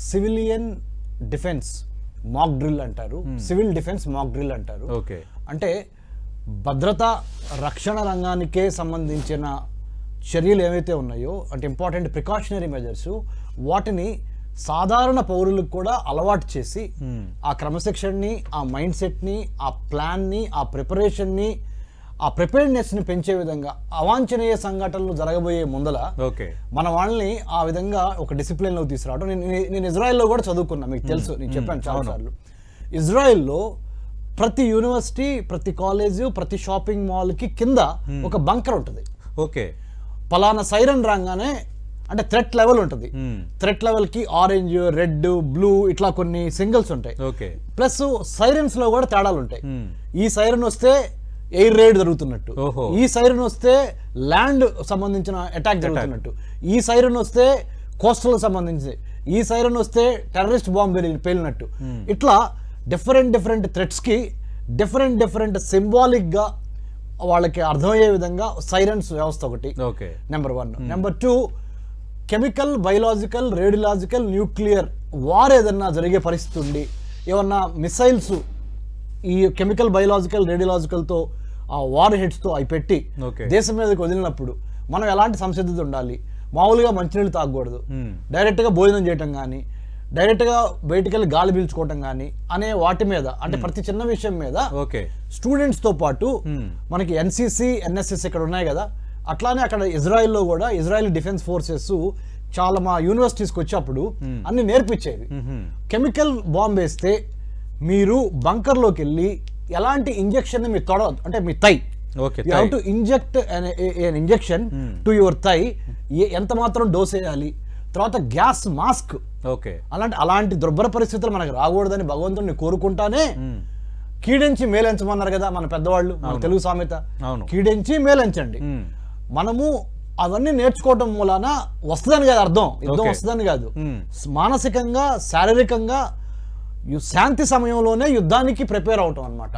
Civilian defence mock drill అంటారు, civil defence mock drill అంటారు. Okay, అంటే భద్రతా రక్షణ రంగానికే సంబంధించిన చర్యలు ఏవైతే ఉన్నాయో, అంటే ఇంపార్టెంట్ ప్రికాషనరీ మెజర్స్, వాటిని సాధారణ పౌరులకు కూడా అలవాటు చేసి ఆ క్రమశిక్షణని, ఆ మైండ్ సెట్ని, ఆ ప్లాన్ని, ఆ ప్రిపరేషన్ని, ఆ ప్రిపేర్డ్నెస్ని పెంచే విధంగా అవాంఛనీయ సంఘటనలు జరగబోయే ముందల మన వాళ్ళని ఆ విధంగా ఒక డిసిప్లిన్లోకి తీసుకురావడం. నేను ఇజ్రాయెల్లో కూడా చదువుకున్నా, మీకు తెలుసు, నేను చెప్పాను చాలాసార్లు. ఇజ్రాయెల్లో ప్రతి యూనివర్సిటీ, ప్రతి కాలేజ్, ప్రతి షాపింగ్ మాల్కి కింద ఒక బంకర్ ఉంటుంది. ఓకే, పలానా సైరన్ రాగానే అంటే థ్రెట్ లెవెల్ ఉంటుంది. థ్రెట్ లెవెల్కి ఆరెంజ్, రెడ్, బ్లూ ఇట్లా కొన్ని సింగిల్స్ ఉంటాయి. ప్లస్ సైరన్స్ లో కూడా తేడాలు ఉంటాయి. ఈ సైరన్ వస్తే ఎయిర్ రైడ్ జరుగుతున్నట్టు, ఈ సైరన్ వస్తే ల్యాండ్ సంబంధించిన అటాక్ జరుగుతున్నట్టు, ఈ సైరన్ వస్తే కోస్టల్ సంబంధించి, ఈ సైరన్ వస్తే టెర్రరిస్ట్ బాంబ్ పేలినట్టు, ఇట్లా డిఫరెంట్ థ్రెట్స్కి డిఫరెంట్ సింబాలిక్గా వాళ్ళకి అర్థమయ్యే విధంగా సైరన్స్ వ్యవస్థ ఒకటి number 1. Number 2, chemical, biological, radiological, nuclear war ఏదన్నా జరిగే పరిస్థితి ఉండి ఏమన్నా మిసైల్స్ ఈ కెమికల్, బయలాజికల్, రేడియలాజికల్తో ఆ వార్ హెడ్స్తో అవి పెట్టి దేశం మీదకి వదిలినప్పుడు మనం ఎలాంటి సంసిద్ధత ఉండాలి, మామూలుగా మంచినీళ్ళు తాగకూడదు, డైరెక్ట్గా భోజనం చేయటం కానీ, డైరెక్ట్గా బయటికి వెళ్ళి గాలి పీల్చుకోవటం కానీ అనే వాటి మీద, అంటే ప్రతి చిన్న విషయం మీద స్టూడెంట్స్తో పాటు మనకి ఎన్సీసీ, ఎన్ఎస్ఎస్ ఇక్కడ ఉన్నాయి కదా, అట్లానే అక్కడ ఇజ్రాయెల్లో కూడా ఇజ్రాయెల్ డిఫెన్స్ ఫోర్సెస్ చాలా మా యూనివర్సిటీస్కి వచ్చేప్పుడు అన్ని నేర్పించేవి. కెమికల్ బాంబ్ వేస్తే మీరు బంకర్లోకి వెళ్ళి ఎలాంటి ఇంజెక్షన్ మీ తొడ, అంటే మీ thigh, you have to inject injection to your thigh, ఎంత మాత్రం డోస్ వేయాలి, తర్వాత గ్యాస్ మాస్క్, అలాంటి దుర్భర పరిస్థితులు మనకు రాకూడదని భగవంతుడిని కోరుకుంటానే కీడెంచి మేలెంచమన్నారు కదా మన పెద్దవాళ్ళు, మన తెలుగు సామెత, కీడెంచి మేలెంచండి. మనము అవన్నీ నేర్చుకోవటం మూలాన వస్తుందని కాదు అర్థం, యుద్ధం వస్తుందని కాదు, మానసికంగా, శారీరకంగా శాంతి సమయంలోనే యుద్ధానికి ప్రిపేర్ అవటం అన్నమాట.